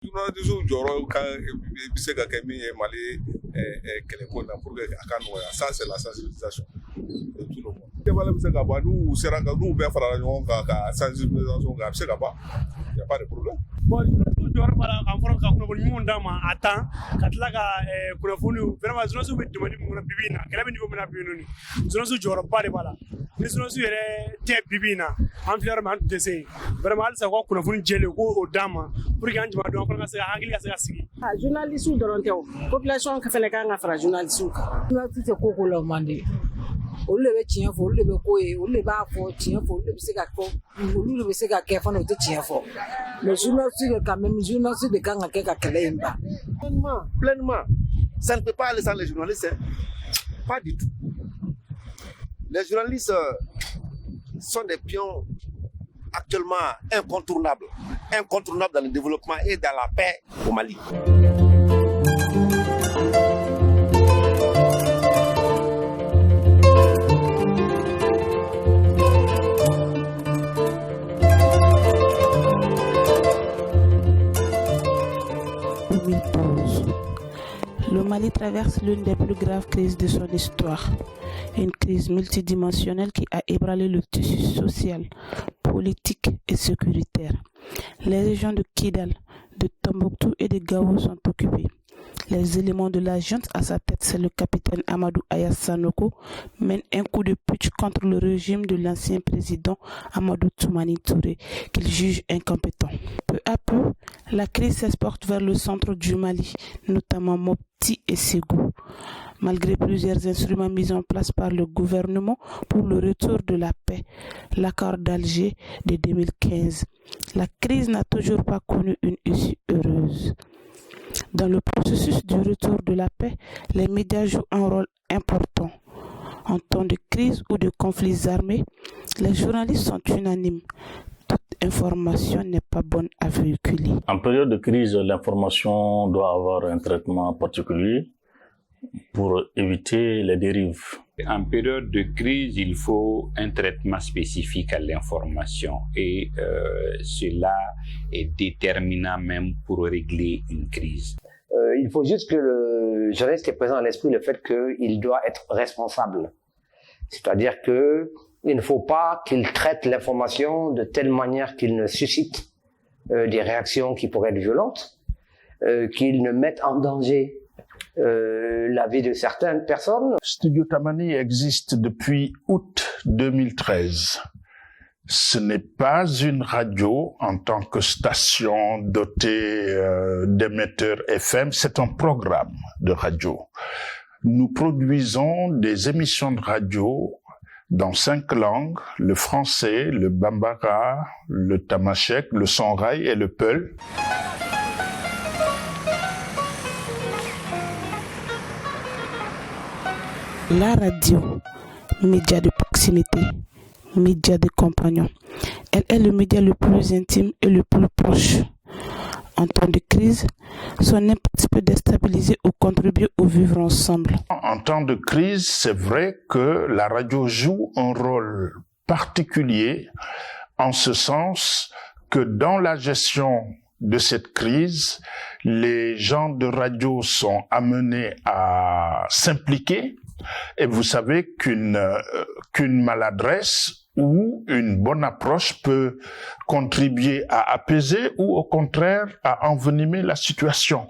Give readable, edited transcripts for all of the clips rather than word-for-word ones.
Journalistes jɔyɔrɔ ka bɛ se ka kɛ min ye Mali kɛlɛko in na pour que a ka nɔgɔya, ça c'est la sensibilisation de tout le monde. Débat bɛ se ka ban n'u sera ka n'u bɛɛ farala ɲɔgɔn kan ka sensibilisation kɛ a bɛ se ka ban, il y a pas de problème. Bon journalistes jɔyɔrɔ b'a la k'a fɔ ka kunnafoni ɲumanw d'a ma à temps ka tila ka kunnafoniw vraiment journalistes bɛ demande min kɔnɔ bibi in na kɛlɛ bɛ niveau min na bibi in na journalistes jɔyɔrɔba de b'a la ni journalistes yɛrɛ tɛ bibi in na an filɛ yɔrɔ min an tun tɛ se yen vraiment halisa u ka kunnafoni jɛlen k'o d'an ma pour que an jama dɔn fana ka se ka hakili ka se ka sigi. Journalistes dɔrɔn tɛ o population fana kan ka fara journalistes kan. Journalistes tɛ ko ko la o man di. Olu de bɛ tiɲɛ fɔ olu de bɛ ko ye olu de b'a fɔ tiɲɛ fɔ olu de bɛ se ka kɔ olu de bɛ se ka kɛ fana o tɛ tiɲɛ fɔ mais journalistes de quand même journalistes de kan ka kɛ ka kɛlɛ in ban. Pleinement, ça ne peut pas aller sans les journalistes, hein. Pas du tout. Les journalistes sont des pions actuellement incontournables dans le développement et dans la paix au Mali. Le Mali traverse l'une des plus graves crises de son histoire. Une crise multidimensionnelle qui a ébranlé le tissu social, politique et sécuritaire. Les régions de Kidal, de Tombouctou et de Gao sont occupées. Les éléments de la junte à sa tête, c'est le capitaine Amadou Aya Sanoko, mènent un coup de putsch contre le régime de l'ancien président Amadou Toumani Touré, qu'il juge incompétent. Peu à peu, la crise s'exporte vers le centre du Mali, notamment Mopti et Ségou. Malgré plusieurs instruments mis en place par le gouvernement pour le retour de la paix, l'accord d'Alger de 2015, la crise n'a toujours pas connu une issue heureuse. Dans le processus du retour de la paix, les médias jouent un rôle important. En temps de crise ou de conflits armés, les journalistes sont unanimes. Toute information n'est pas bonne à véhiculer. En période de crise, l'information doit avoir un traitement particulier pour éviter les dérives. En période de crise, il faut un traitement spécifique à l'information et cela est déterminant même pour régler une crise. Il faut juste que le journaliste ait présent à l'esprit le fait qu'il doit être responsable. C'est-à-dire qu'il ne faut pas qu'il traite l'information de telle manière qu'il ne suscite des réactions qui pourraient être violentes, qu'il ne mette en danger la vie de certaines personnes. Studio Tamani existe depuis août 2013. Ce n'est pas une radio en tant que station dotée d'émetteurs FM, c'est un programme de radio. Nous produisons des émissions de radio dans 5 langues, le français, le bambara, le tamashek, le songhai et le peul. La radio, média de proximité, média de compagnon. Elle est le média le plus intime et le plus proche. En temps de crise, son impact peut déstabiliser ou contribuer au vivre ensemble. En temps de crise, c'est vrai que la radio joue un rôle particulier en ce sens que dans la gestion de cette crise, les gens de radio sont amenés à s'impliquer. Et vous savez qu'une maladresse ou une bonne approche peut contribuer à apaiser ou au contraire à envenimer la situation.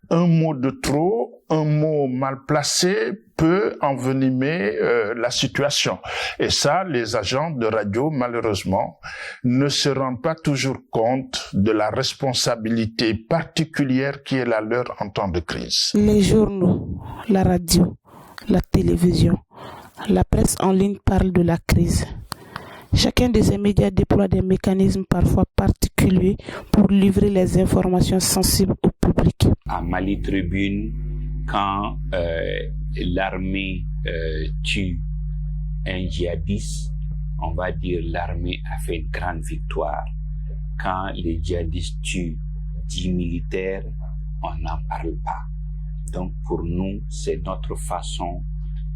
Un mot de trop, un mot mal placé peut envenimer la situation. Et ça, les agents de radio, malheureusement, ne se rendent pas toujours compte de la responsabilité particulière qui est la leur en temps de crise. Les journaux, la radio, la télévision, la presse en ligne parlent de la crise. Chacun de ces médias déploie des mécanismes parfois particuliers pour livrer les informations sensibles au public. À Mali Tribune, quand l'armée tue un djihadiste, on va dire l'armée a fait une grande victoire. Quand les djihadistes tuent 10 militaires, on n'en parle pas. Donc pour nous, c'est notre façon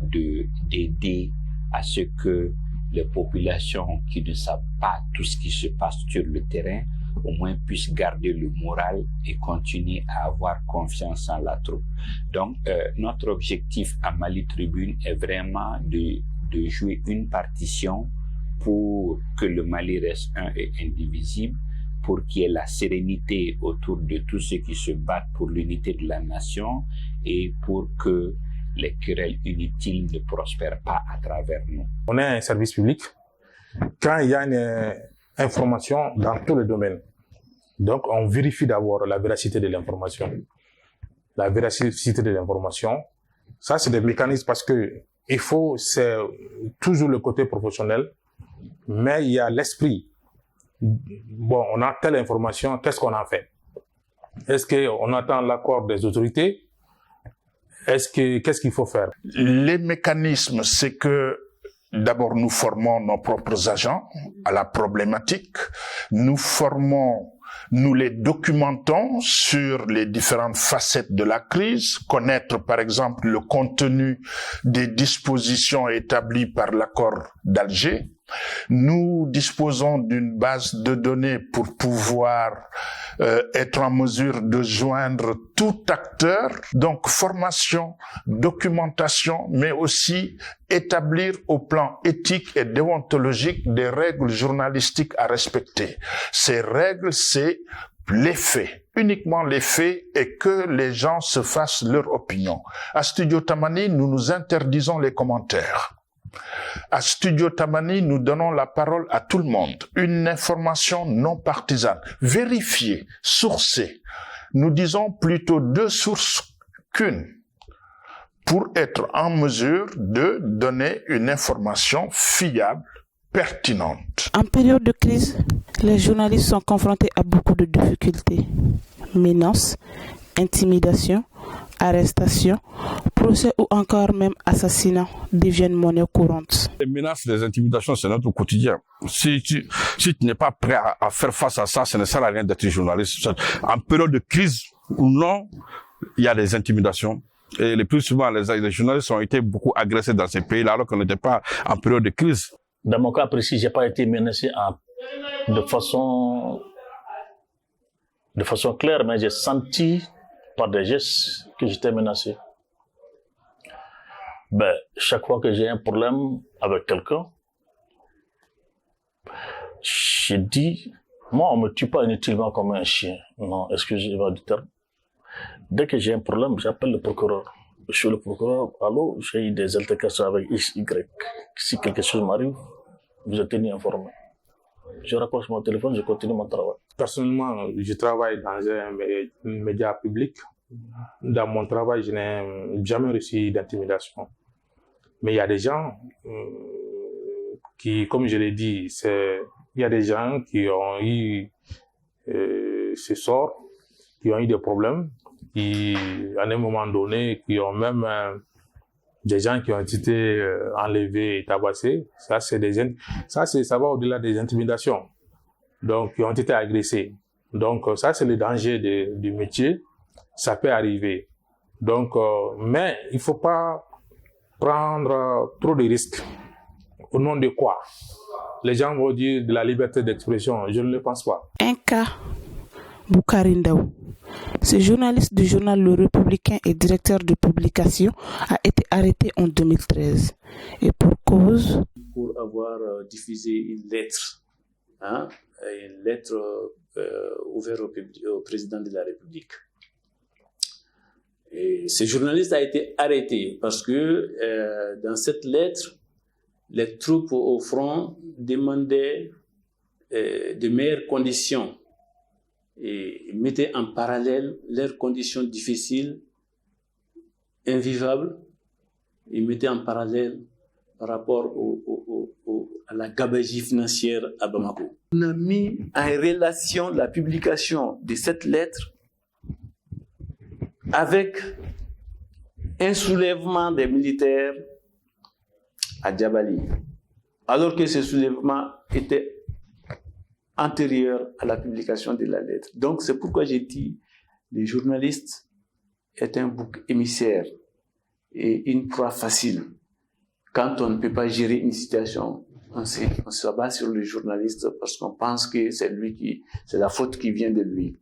d'aider à ce que les populations qui ne savent pas tout ce qui se passe sur le terrain au moins puissent garder le moral et continuer à avoir confiance en la troupe. Donc, notre objectif à Mali Tribune est vraiment de jouer une partition pour que le Mali reste un et indivisible, pour qu'il y ait la sérénité autour de tous ceux qui se battent pour l'unité de la nation et pour que les querelles inutiles ne prospèrent pas à travers nous. On est un service public. Quand il y a une information dans tous les domaines, donc on vérifie d'abord la véracité de l'information. La véracité de l'information, ça c'est des mécanismes parce que c'est toujours le côté professionnel, mais il y a l'esprit. Bon, on a telle information, qu'est-ce qu'on en fait? Est-ce qu'on attend l'accord des autorités? Qu'est-ce qu'il faut faire? Les mécanismes, c'est que d'abord nous formons nos propres agents à la problématique. Nous les documentons sur les différentes facettes de la crise, connaître par exemple le contenu des dispositions établies par l'accord d'Alger. Nous disposons d'une base de données pour pouvoir être en mesure de joindre tout acteur. Donc formation, documentation, mais aussi établir au plan éthique et déontologique des règles journalistiques à respecter. Ces règles, c'est les faits, uniquement les faits, et que les gens se fassent leur opinion. À Studio Tamani, nous nous interdisons les commentaires. À Studio Tamani, nous donnons la parole à tout le monde. Une information non partisane, vérifiée, sourcée. Nous disons plutôt 2 sources qu'une, pour être en mesure de donner une information fiable, pertinente. En période de crise, les journalistes sont confrontés à beaucoup de difficultés. Menaces, intimidations, arrestations, procès ou encore même assassinats deviennent monnaie courante. Les menaces, les intimidations, c'est notre quotidien. Si tu n'es pas prêt à faire face à ça, ça ne sert à rien d'être journaliste. En période de crise ou non, il y a des intimidations. Et le plus souvent, les journalistes ont été beaucoup agressés dans ces pays-là alors qu'on n'était pas en période de crise. Dans mon cas précis, j'ai pas été menacé de façon claire, mais j'ai senti par des gestes que j'étais menacé. Chaque fois que j'ai un problème avec quelqu'un, je dis, moi on me tue pas inutilement comme un chien. Non, excusez-moi du terme. Dès que j'ai un problème, j'appelle le procureur. Je suis le procureur, allô, j'ai eu des altercations avec X, Y. Si quelque chose m'arrive, vous êtes tenu informé. Je raccroche mon téléphone, je continue mon travail. Personnellement, je travaille dans un média public. Dans mon travail, je n'ai jamais reçu d'intimidation. Mais il y a des gens qui, comme je l'ai dit, il y a des gens qui ont eu ce sort, qui ont eu des problèmes, qui, à un moment donné, qui ont même des gens qui ont été enlevés et tabassés. Ça va au-delà des intimidations. Donc, qui ont été agressés. Donc, ça, c'est le danger du métier. Ça peut arriver. Donc, mais il faut pas prendre trop de risques. Au nom de quoi? Les gens vont dire de la liberté d'expression. Je ne le pense pas. Un cas, Boukari Ndaw. Ce journaliste du journal Le Républicain et directeur de publication a été arrêté en 2013. Et pour cause? Pour avoir diffusé une lettre ouverte au président de la République. Et ce journaliste a été arrêté parce que dans cette lettre, les troupes au front demandaient de meilleures conditions et mettaient en parallèle leurs conditions difficiles, invivables, et mettaient en parallèle par rapport à la gabegie financière à Bamako. On a mis en relation la publication de cette lettre avec un soulèvement des militaires à Djabali, alors que ce soulèvement était antérieur à la publication de la lettre. Donc c'est pourquoi j'ai dit le journaliste est un bouc émissaire et une proie facile quand on ne peut pas gérer une situation on s'abat sur le journaliste parce qu'on pense que c'est la faute qui vient de lui.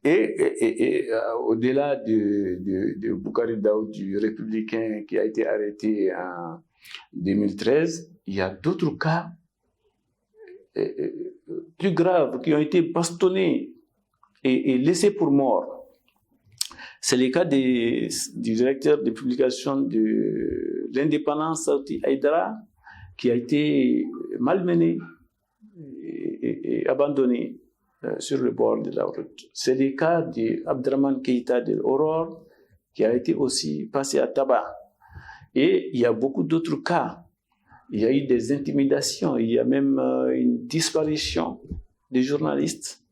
Et au-delà de Boukari Daoud, du républicain qui a été arrêté en 2013, il y a d'autres cas plus graves qui ont été bastonnés et laissés pour morts. C'est le cas du directeur de publication de l'Indépendance, Sauti Haïdara, qui a été malmené et abandonné sur le bord de la route. C'est le cas d'Abdraman Keïta de l'Aurore, qui a été aussi passé à tabac. Et il y a beaucoup d'autres cas. Il y a eu des intimidations, il y a même une disparition des journalistes.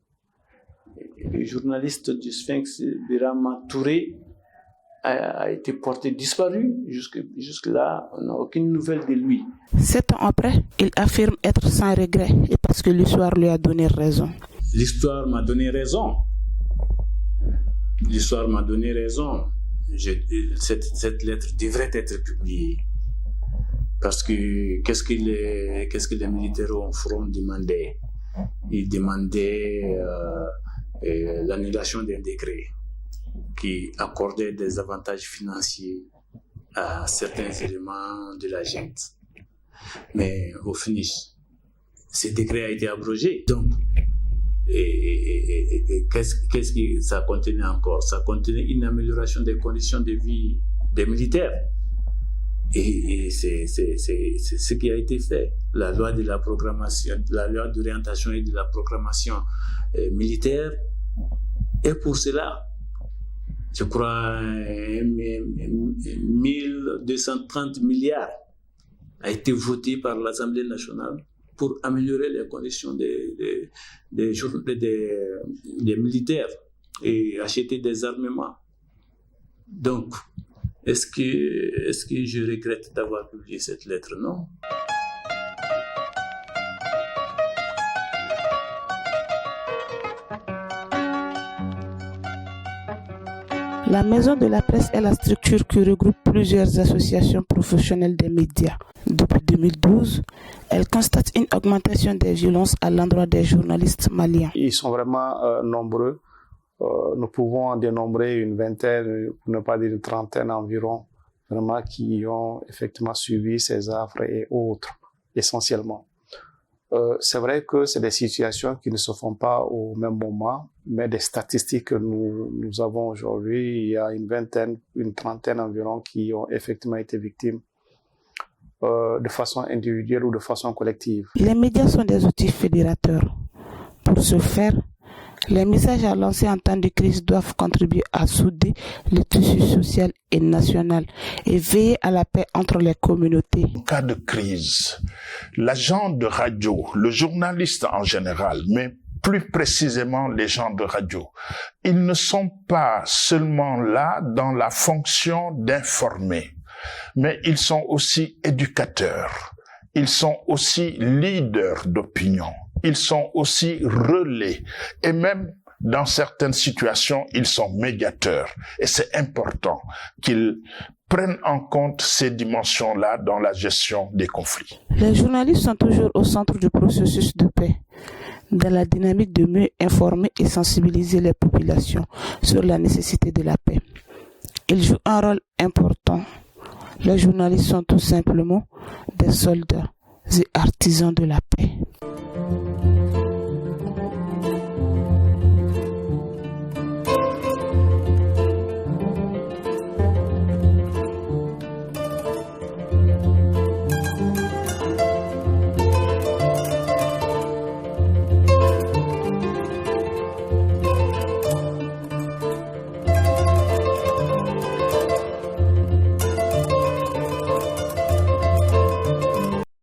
Le journaliste du Sphinx, Birama Touré, a été porté disparu. Jusque-là, on n'a aucune nouvelle de lui. 7 ans après, il affirme être sans regret et parce que l'histoire lui a donné raison. L'histoire m'a donné raison. L'histoire m'a donné raison. Cette lettre devrait être publiée. Parce que qu'est-ce que les militaires au front demandaient? Ils demandaient l'annulation d'un décret qui accordait des avantages financiers à certains éléments de la junte. Mais au finish, ce décret a été abrogé. Donc, qu'est-ce que ça contenait encore? Ça contenait une amélioration des conditions de vie des militaires. Et c'est ce qui a été fait. La loi de la programmation, la loi d'orientation et de la programmation militaire. Et pour cela, je crois, 1230 milliards a été voté par l'Assemblée nationale pour améliorer les conditions des militaires et acheter des armements. Donc, est-ce que je regrette d'avoir publié cette lettre? Non. La Maison de la Presse est la structure qui regroupe plusieurs associations professionnelles des médias. Depuis 2012, elle constate une augmentation des violences à l'endroit des journalistes maliens. Ils sont vraiment nombreux. Nous pouvons en dénombrer une vingtaine, pour ne pas dire une trentaine environ, vraiment qui ont effectivement suivi ces affres et autres, essentiellement. C'est vrai que c'est des situations qui ne se font pas au même moment, mais des statistiques que nous avons aujourd'hui, il y a une vingtaine, une trentaine environ qui ont effectivement été victimes de façon individuelle ou de façon collective. Les médias sont des outils fédérateurs. Pour ce faire, les messages à lancer en temps de crise doivent contribuer à souder le tissu social et national et veiller à la paix entre les communautés. En cas de crise, l'agent de radio, le journaliste en général, mais plus précisément les gens de radio, ils ne sont pas seulement là dans la fonction d'informer, mais ils sont aussi éducateurs, ils sont aussi leaders d'opinion. Ils sont aussi relais et même dans certaines situations, ils sont médiateurs. Et c'est important qu'ils prennent en compte ces dimensions-là dans la gestion des conflits. Les journalistes sont toujours au centre du processus de paix, dans la dynamique de mieux informer et sensibiliser les populations sur la nécessité de la paix. Ils jouent un rôle important. Les journalistes sont tout simplement des soldats et artisans de la paix.